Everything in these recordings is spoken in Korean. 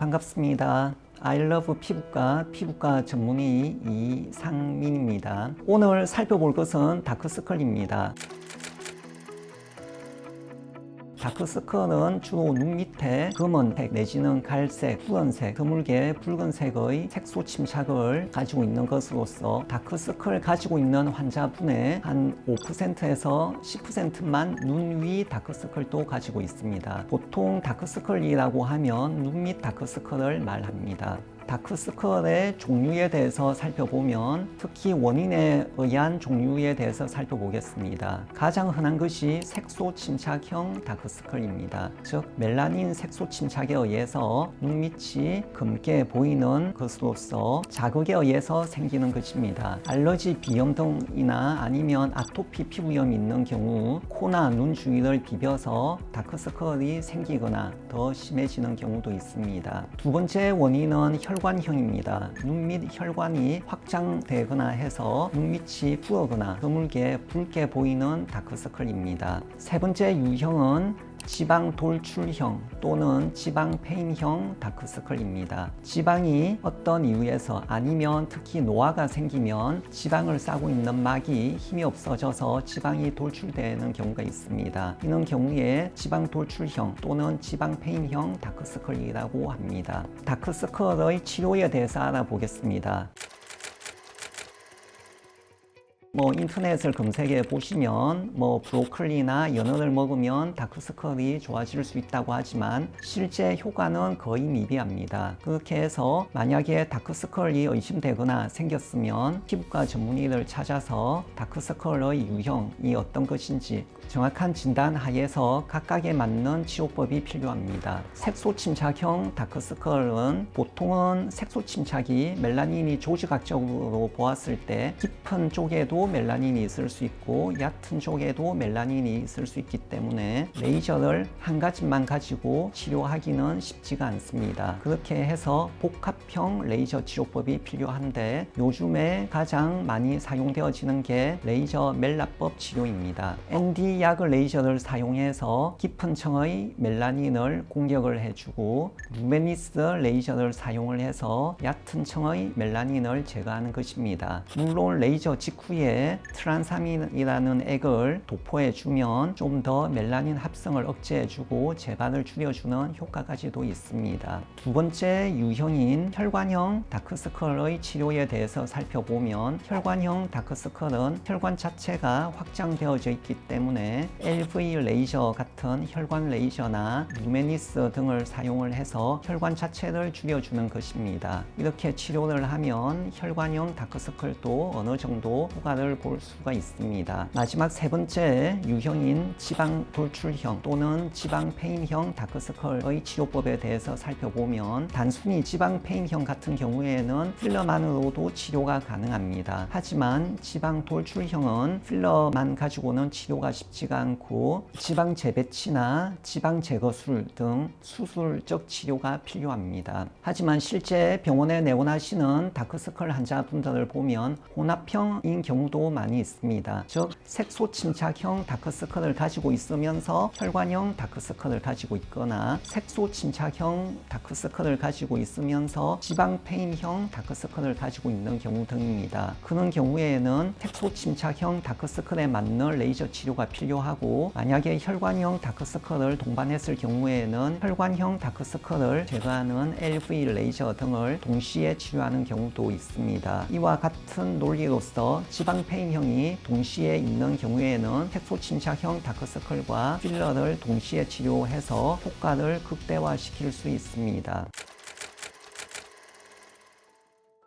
반갑습니다. 아이러브 피부과 전문의 이상민입니다. 오늘 살펴볼 것은 다크서클입니다. 다크서클은 주로 눈 밑에 검은색 내지는 갈색, 푸른색, 드물게 붉은색의 색소 침착을 가지고 있는 것으로서 다크서클 가지고 있는 환자분의 한 5%에서 10%만 눈 위 다크서클도 가지고 있습니다. 보통 다크서클이라고 하면 눈 밑 다크서클을 말합니다. 다크서클의 종류에 대해서 살펴보면 특히 원인에 의한 종류에 대해서 살펴보겠습니다. 가장 흔한 것이 색소 침착형 다크서클입니다. 즉 멜라닌 색소 침착에 의해서 눈밑이 검게 보이는 것으로서 자극에 의해서 생기는 것입니다. 알러지 비염 등이나 아니면 아토피 피부염이 있는 경우 코나 눈 주위를 비벼서 다크서클이 생기거나 더 심해지는 경우도 있습니다. 두 번째 원인은 혈관형입니다. 눈밑 혈관이 확장되거나 해서 눈밑이 부어거나 드물게 붉게 보이는 다크서클입니다. 세 번째 유형은 지방 돌출형 또는 지방 페인형 다크서클입니다. 지방이 어떤 이유에서 아니면 특히 노화가 생기면 지방을 싸고 있는 막이 힘이 없어져서 지방이 돌출되는 경우가 있습니다. 이런 경우에 지방 돌출형 또는 지방 페인형 다크서클이라고 합니다. 다크서클의 치료에 대해서 알아보겠습니다. 인터넷을 검색해 보시면 브로콜리나 연어를 먹으면 다크서클이 좋아질 수 있다고 하지만 실제 효과는 거의 미비합니다. 그렇게 해서 만약에 다크서클이 의심되거나 생겼으면 피부과 전문의를 찾아서 다크서클의 유형이 어떤 것인지 정확한 진단 하에서 각각에 맞는 치료법이 필요합니다. 색소 침착형 다크서클은 보통은 색소 침착이 멜라닌이 조직학적으로 보았을 때 깊은 쪽에도 멜라닌이 있을 수 있고 얕은 쪽에도 멜라닌이 있을 수 있기 때문에 레이저를 한 가지만 가지고 치료하기는 쉽지가 않습니다. 그렇게 해서 복합형 레이저 치료법이 필요한데 요즘에 가장 많이 사용되어지는 게 레이저 멜라법 치료입니다. ND 약을 레이저를 사용해서 깊은 층의 멜라닌을 공격을 해주고 루메니스 레이저를 사용을 해서 얕은 층의 멜라닌을 제거하는 것입니다. 물론 레이저 직후에 트란사민이라는 액을 도포해주면 좀 더 멜라닌 합성을 억제해주고 재반을 줄여주는 효과까지도 있습니다. 두 번째 유형인 혈관형 다크서클의 치료에 대해서 살펴보면 혈관형 다크서클은 혈관 자체가 확장되어져 있기 때문에 LV 레이저 같은 혈관 레이저나 루메니스 등을 사용을 해서 혈관 자체를 줄여주는 것입니다. 이렇게 치료를 하면 혈관형 다크서클도 어느 정도 효과를 볼 수가 있습니다. 마지막 세 번째 유형인 지방 돌출형 또는 지방 페인형 다크서클의 치료법에 대해서 살펴보면 단순히 지방 페인형 같은 경우에는 필러만으로도 치료가 가능합니다. 하지만 지방 돌출형은 필러만 가지고는 치료가 쉽지가 않고 지방 재배치나 지방 제거술 등 수술적 치료가 필요합니다. 하지만 실제 병원에 내원하시는 다크서클 환자분들을 보면 혼합형인 경우도 많이 있습니다. 즉 색소 침착형 다크서클을 가지고 있으면서 혈관형 다크서클을 가지고 있거나 색소 침착형 다크서클을 가지고 있으면서 지방 페인형 다크서클을 가지고 있는 경우 등입니다. 그런 경우에는 색소 침착형 다크서클에 맞는 레이저 치료가 필요하고 만약에 혈관형 다크서클을 동반했을 경우에는 혈관형 다크서클을 제거하는 LV 레이저 등을 동시에 치료하는 경우도 있습니다. 이와 같은 논리로서 지방 페인형이 동시에 있는 경우에는 색소 침착형 다크서클과 필러를 동시에 치료해서 효과를 극대화시킬 수 있습니다.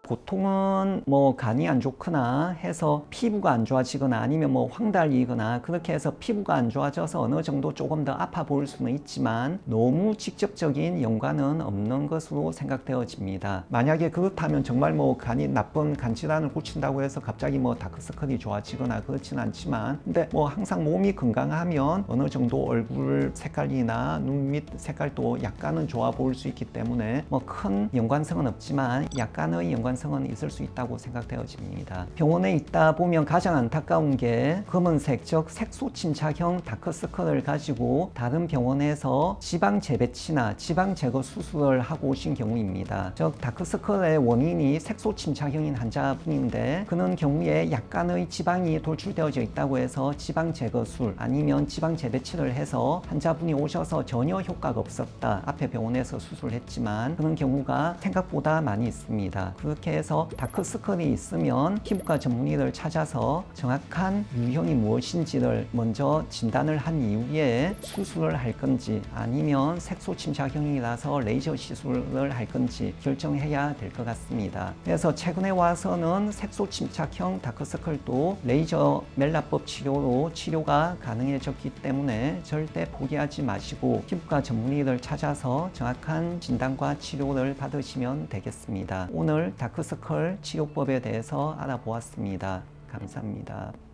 보통은 간이 안 좋거나 해서 피부가 안 좋아지거나 아니면 황달이거나 그렇게 해서 피부가 안 좋아져서 어느 정도 조금 더 아파 보일 수는 있지만 너무 직접적인 연관은 없는 것으로 생각되어집니다. 만약에 그렇다면 정말 간이 나쁜 간 질환을 고친다고 해서 갑자기 다크서클이 좋아지거나 그렇지는 않지만 근데 항상 몸이 건강하면 어느 정도 얼굴 색깔이나 눈밑 색깔도 약간은 좋아 보일 수 있기 때문에 큰 연관성은 없지만 약간의 연관성 가능성은 있을 수 있다고 생각되어집니다. 병원에 있다 보면 가장 안타까운 게 검은색, 즉 색소 침착형 다크서클을 가지고 다른 병원에서 지방 재배치나 지방 제거 수술을 하고 오신 경우입니다. 즉 다크서클의 원인이 색소 침착형인 환자분인데 그런 경우에 약간의 지방이 돌출되어져 있다고 해서 지방 제거술 아니면 지방 재배치를 해서 환자분이 오셔서 전혀 효과가 없었다. 앞에 병원에서 수술했지만 그런 경우가 생각보다 많이 있습니다. 그렇게 해서 다크서클이 있으면 피부과 전문의를 찾아서 정확한 유형이 무엇인지를 먼저 진단을 한 이후에 수술을 할 건지 아니면 색소 침착형이라서 레이저 시술을 할 건지 결정해야 될 것 같습니다. 그래서 최근에 와서는 색소 침착형 다크서클도 레이저 멜라법 치료로 치료가 가능해졌기 때문에 절대 포기하지 마시고 피부과 전문의를 찾아서 정확한 진단과 치료를 받으시면 되겠습니다. 오늘 다크서클 치료법에 대해서 알아보았습니다. 감사합니다.